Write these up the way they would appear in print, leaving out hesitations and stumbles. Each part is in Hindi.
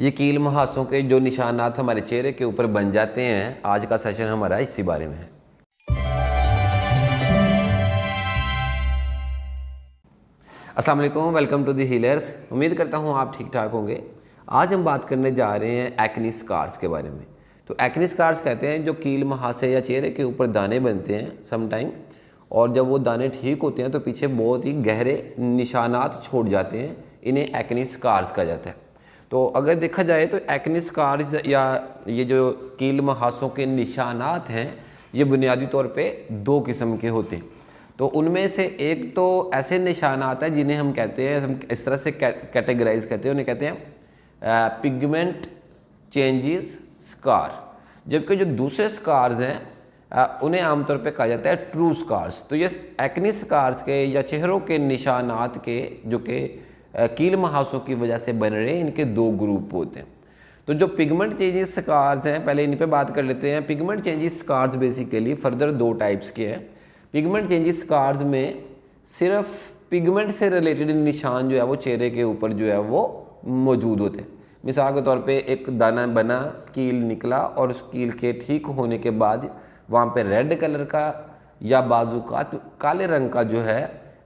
ये कील मुहासों के जो निशानात हमारे चेहरे के ऊपर बन जाते हैं, आज का सेशन हमारा इसी बारे में है। अस्सलाम वालेकुम, वेलकम टू दी हीलर्स। उम्मीद करता हूँ आप ठीक ठाक होंगे। आज हम बात करने जा रहे हैं एक्नी स्कार्स के बारे में। तो एक्नी स्कार्स कहते हैं जो कील मुहासे या चेहरे के ऊपर दाने बनते हैं सम टाइम, और जब वो दाने ठीक होते हैं तो पीछे बहुत ही गहरे निशानात छोड़ जाते हैं। इन्हें एक्नी स्कार्स कहा जाता है। तो अगर देखा जाए तो एक्नी स्कार्स या ये जो कील मुहासों के निशानात हैं, ये बुनियादी तौर पे दो किस्म के होते हैं। तो उनमें से एक तो ऐसे निशानात हैं जिन्हें हम कहते हैं, हम इस तरह से कैटेगराइज करते हैं, उन्हें कहते हैं पिगमेंट चेंजेस स्कार। जबकि जो दूसरे स्कार्स हैं उन्हें आमतौर पे कहा जाता है ट्रू स्कार्स। तो ये एक्नी स्कार्स के या चेहरों के निशानात के जो कि कील मुहासों की वजह से बन रहे हैं, इनके दो ग्रुप होते हैं। तो जो पिगमेंट चेंजेस स्कार्स हैं, पहले इन पे बात कर लेते हैं। Pigment changes scars basically further दो टाइप्स के हैं। पिगमेंट चेंजेस स्कार्स में सिर्फ पिगमेंट से रिलेटेड निशान जो है वो चेहरे के ऊपर जो है वो मौजूद होते हैं। मिसाल के तौर पे एक दाना बना, कील निकला, और उस कील के ठीक होने के बाद वहाँ पे रेड कलर का या बाजू का काले रंग का जो है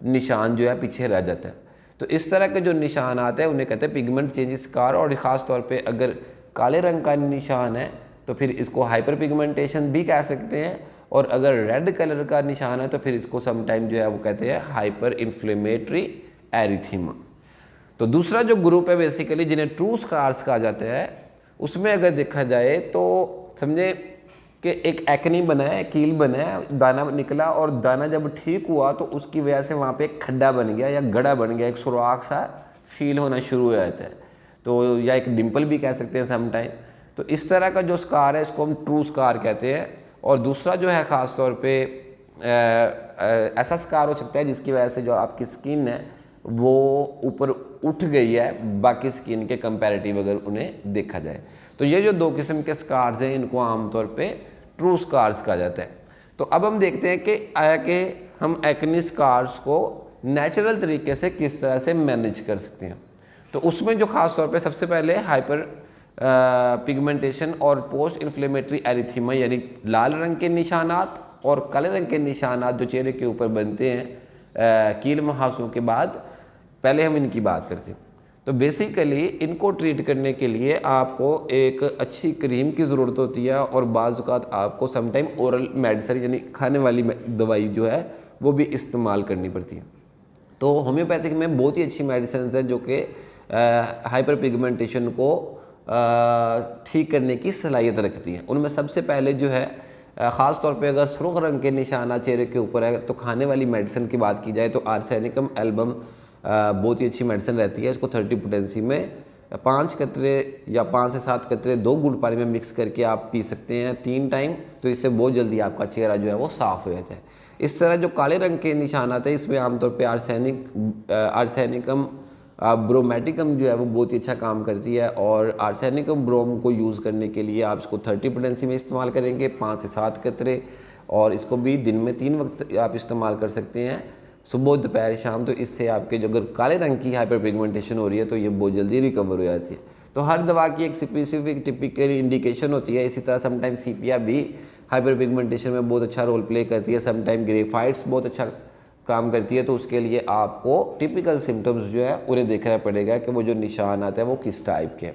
निशान जो है पीछे रह जाता है। तो इस तरह के जो निशान आते हैं उन्हें कहते हैं पिगमेंट चेंजेस स्कार। और ख़ास तौर पे अगर काले रंग का निशान है तो फिर इसको हाइपर पिगमेंटेशन भी कह सकते हैं, और अगर रेड कलर का निशान है तो फिर इसको समटाइम जो है वो कहते हैं हाइपर इन्फ्लेमेटरी एरिथीमा। तो दूसरा जो ग्रुप है बेसिकली जिन्हें ट्रू स्कार्स कहा जाता है, उसमें अगर देखा जाए तो समझे कि एक एक्नी बना है, कील बना है, दाना निकला, और दाना जब ठीक हुआ तो उसकी वजह से वहाँ पे एक खड्डा बन गया या गड़ा बन गया, एक सुराख सा फील होना शुरू हो जाता है। तो या एक डिम्पल भी कह सकते हैं समटाइम। तो इस तरह का जो स्कार है इसको हम ट्रू स्कार कहते हैं। और दूसरा जो है ख़ास तौर पे ऐसा स्कार हो सकता है जिसकी वजह से जो आपकी स्किन है वो ऊपर उठ गई है बाकी स्किन के कंपैरेटिव अगर उन्हें देखा जाए। तो ये जो दो किस्म के स्कार्स हैं इनको आमतौर पे ट्रू स्कार्स कहा जाता है। तो अब हम देखते हैं कि हम एक्नी स्कार्स को नेचुरल तरीके से किस तरह से मैनेज कर सकते हैं। तो उसमें जो ख़ास तौर पे सबसे पहले हाइपर पिगमेंटेशन और पोस्ट इन्फ्लेमेटरी एरिथीमा, यानी लाल रंग के निशानात और काले रंग के निशानात जो चेहरे के ऊपर बनते हैं कील मुहासों के बाद, पहले हम इनकी बात करते हैं। तो बेसिकली इनको ट्रीट करने के लिए आपको एक अच्छी क्रीम की ज़रूरत होती है, और बाज़ औक़ात आपको समटाइम ओरल मेडिसिन यानी खाने वाली दवाई जो है वो भी इस्तेमाल करनी पड़ती है। तो होम्योपैथिक में बहुत ही अच्छी मेडिसिन हैं जो कि हाइपर पिगमेंटेशन को ठीक करने की सलाहियत रखती हैं। उनमें सबसे पहले जो है ख़ास तौर पे अगर सुर्ख रंग के निशाना चेहरे के ऊपर है तो खाने वाली मेडिसिन की बात की जाए तो आर्सेनिकम एल्बम बहुत ही अच्छी मेडिसिन रहती है। इसको 30 पोटेंसी में 5 कतरे या 5 से 7 कतरे 2 गुड़ पानी में मिक्स करके आप पी सकते हैं 3 टाइम। तो इससे बहुत जल्दी आपका चेहरा जो है वो साफ़ हो जाता है। इस तरह जो काले रंग के निशान आते हैं इसमें आमतौर पर आर्सेनिकम ब्रोमेटिकम जो है वो बहुत ही अच्छा काम करती है। और आर्सेनिकम ब्रोम को यूज़ करने के लिए आप इसको 30 पोटेंसी में इस्तेमाल करेंगे 5 से 7 कतरे, और इसको भी दिन में 3 वक्त आप इस्तेमाल कर सकते हैं, सुबह दोपहर शाम। तो इससे आपके जो अगर काले रंग की हाइपर पिगमेंटेशन हो रही है तो ये बहुत जल्दी रिकवर हो जाती है। तो हर दवा की एक स्पेसिफिक टिपिकल इंडिकेशन होती है। इसी तरह समटाइम सीपिया भी हाइपर पिगमेंटेशन में बहुत अच्छा रोल प्ले करती है, समटाइम ग्रेफाइट्स बहुत अच्छा काम करती है। तो उसके लिए आपको टिपिकल सिम्टम्स जो है उन्हें देखना पड़ेगा कि वो जो निशान आते हैं वो किस टाइप के हैं।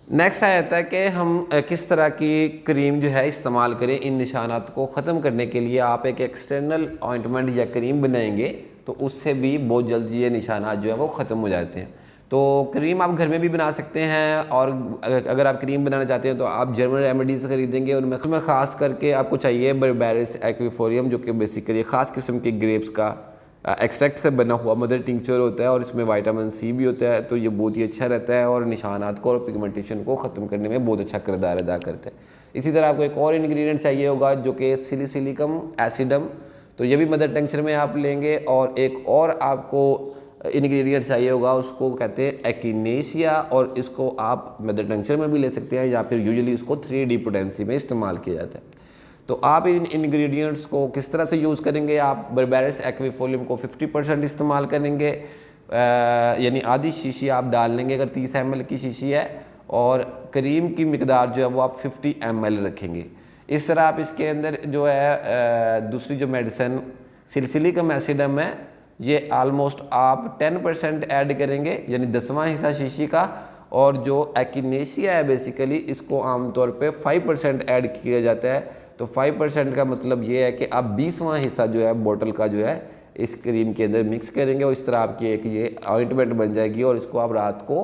नेक्स्ट आ जाता है कि हम किस तरह की क्रीम जो है इस्तेमाल करें इन निशानात को ख़त्म करने के लिए। आप एक एक्सटर्नल ऑइंटमेंट या क्रीम बनाएंगे तो उससे भी बहुत जल्दी ये निशानात जो है वो ख़त्म हो जाते हैं। तो क्रीम आप घर में भी बना सकते हैं, और अगर आप क्रीम बनाना चाहते हैं तो आप जर्मन रेमेडीज़ खरीदेंगे। उनमें ख़ास करके आपको चाहिए बर्बेरिस एक्विफोलियम, जो कि बेसिकली ख़ास किस्म के ग्रेप्स का एक्सट्रैक्ट से बना हुआ मदर टिंक्चर होता है, और इसमें विटामिन सी भी होता है। तो ये बहुत ही अच्छा रहता है और निशानात को और पिगमेंटेशन को ख़त्म करने में बहुत अच्छा किरदार अदा करता है। इसी तरह आपको एक और इंग्रेडिएंट चाहिए होगा जो कि सिलिसिलिकम एसिडम। तो ये भी मदर टिंक्चर में आप लेंगे, और एक और आपको इंग्रेडिएंट चाहिए होगा, उसको कहते हैं एकिनेशिया, और इसको आप मदर टिंक्चर में भी ले सकते हैं या फिर यूजुअली इसको 3D पोटेंसी में इस्तेमाल किया जाता है। तो आप इन इंग्रेडिएंट्स को किस तरह से यूज़ करेंगे? आप बर्बेरिस एक्विफोलियम को 50% इस्तेमाल करेंगे, यानी आधी शीशी आप डाल लेंगे अगर 30 ml की शीशी है, और क्रीम की मिकदार जो है वो आप 50 ml रखेंगे। इस तरह आप इसके अंदर जो है दूसरी जो मेडिसिन सिलिसिलिक एसिडम है, ये आलमोस्ट आप 10% ऐड करेंगे, यानी 10वां हिस्सा शीशी का। और जो एक्नेशिया है बेसिकली इसको आमतौर पे 5% ऐड किया जाता है। तो 5% का मतलब ये है कि आप 20वां हिस्सा जो है बोतल का जो है इस क्रीम के अंदर मिक्स करेंगे, और इस तरह आपकी एक ये ऑइंटमेंट बन जाएगी। और इसको आप रात को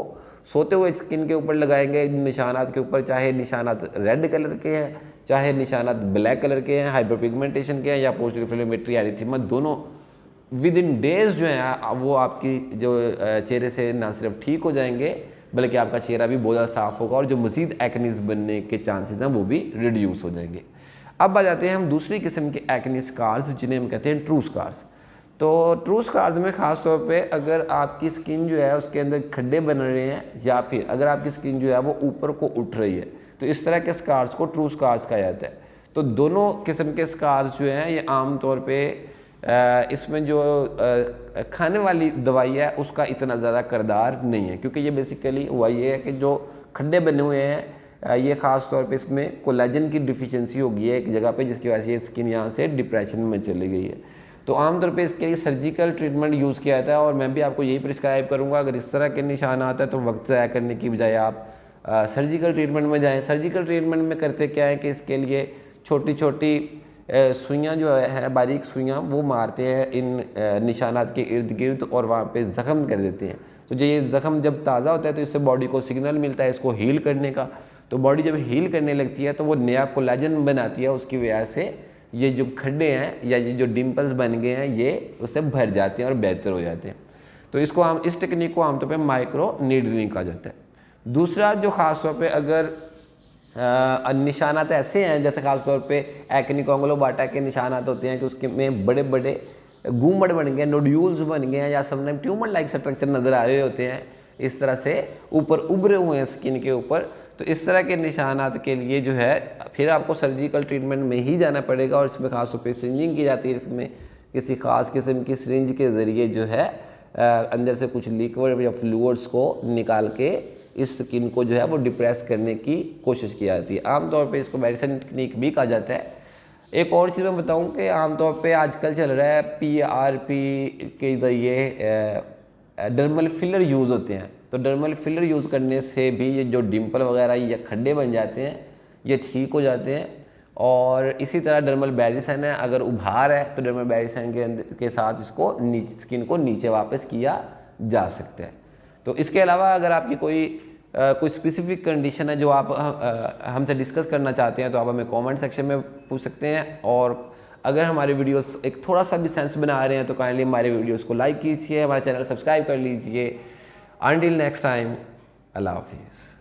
सोते हुए स्किन के ऊपर लगाएंगे, निशानात के ऊपर, चाहे निशानात रेड कलर के हैं, चाहे निशानात ब्लैक कलर के हैं, हाइपरपिगमेंटेशन के हैं, या पोस्ट इन्फ्लेमेटरी एरिथेमा, दोनों विद इन डेज जो है वो आपकी जो चेहरे से ना सिर्फ ठीक हो जाएंगे, बल्कि आपका चेहरा भी बहुत ज़्यादा साफ होगा, और जो मज़ीद एक्नीज बनने के चांसेस हैं वो भी रिड्यूस हो जाएंगे। अब आ जाते हैं हम दूसरी किस्म के एक्नी स्कार्स, जिन्हें हम कहते हैं ट्रू स्कार्स। तो ट्रू स्कार्स में ख़ास तौर पे अगर आपकी स्किन जो है उसके अंदर खड्डे बन रहे हैं, या फिर अगर आपकी स्किन जो है वो ऊपर को उठ रही है, तो इस तरह के स्कार्स को ट्रू स्कार्स कहा जाता है। तो दोनों किस्म के स्कार्स जो हैं ये आम तौर पे इसमें जो खाने वाली दवाई है उसका इतना ज़्यादा किरदार नहीं है, क्योंकि ये बेसिकली हुआ ये है कि जो खड्डे बने हुए हैं ये ख़ास तौर पे इसमें कोलेजन की डिफिशिएंसी हो गई है एक जगह पे, जिसकी वजह से ये स्किन यहाँ से डिप्रेशन में चली गई है। तो आमतौर पे इसके लिए सर्जिकल ट्रीटमेंट यूज़ किया जाता है, और मैं भी आपको यही प्रिस्क्राइब करूँगा। अगर इस तरह के निशान आता है तो वक्त ज़ाया करने की बजाय आप सर्जिकल ट्रीटमेंट में जाएँ। सर्जिकल ट्रीटमेंट में करते क्या है कि इसके लिए छोटी छोटी सुइयाँ जो है, बारीक सुइयाँ, वो मारते हैं इन निशानात के इर्द गिर्द, और वहाँ पे ज़ख़म कर देते हैं। तो जो ये ज़ख़म जब ताज़ा होता है तो इससे बॉडी को सिग्नल मिलता है इसको हील करने का। तो बॉडी जब हील करने लगती है तो वो नया कोलेजन बनाती है, उसकी वजह से ये जो खड्डे हैं या ये जो डिम्पल्स बन गए हैं ये उससे भर जाते हैं और बेहतर हो जाते हैं। तो इसको हम इस टेक्निक को आमतौर पर माइक्रो नीडलिंग कहा जाता है। दूसरा जो ख़ास तौर पर अगर निशानात ऐसे हैं, जैसे खासतौर पे एक्नी कॉन्गलोबाटा के निशानात होते हैं कि उसके में बड़े बड़े घूमड़ बन गए, नोड्यूल्स बन गए हैं, या समटाइम ट्यूमर लाइक स्ट्रक्चर नज़र आ रहे होते हैं, इस तरह से ऊपर उभरे हुए हैं स्किन के ऊपर। तो इस तरह के निशानात के लिए जो है फिर आपको सर्जिकल ट्रीटमेंट में ही जाना पड़ेगा, और इसमें खासतौर पर सिरिंजिंग की जाती है। इसमें किसी ख़ास किस्म की सिरिंज के ज़रिए जो है अंदर से कुछ लिक्विड या फ्लूइड्स को निकाल के इस स्किन को जो है वो डिप्रेस करने की कोशिश की जाती है। आमतौर पे इसको मेडिसिन टेक्निक भी कहा जाता है। एक और चीज़ मैं बताऊं कि आमतौर पे आजकल चल रहा है PRP के ज़रिए डर्मल फिलर यूज़ होते हैं। तो डर्मल फिलर यूज़ करने से भी ये जो डिम्पल वगैरह या खड्डे बन जाते हैं ये ठीक हो जाते हैं। और इसी तरह डर्मल बैरिसन है, अगर उभार है तो डर्मल बैरिसन के साथ इसको स्किन को नीचे वापस किया जा सकता है। तो इसके अलावा अगर आपकी कोई स्पेसिफिक कंडीशन है जो आप हमसे डिस्कस करना चाहते हैं तो आप हमें कमेंट सेक्शन में पूछ सकते हैं। और अगर हमारे वीडियोस एक थोड़ा सा भी सेंस बना रहे हैं तो काइंडली हमारे वीडियोस को लाइक कीजिए, हमारा चैनल सब्सक्राइब कर लीजिए। अंटिल नेक्स्ट टाइम, अल्लाह हाफिज़।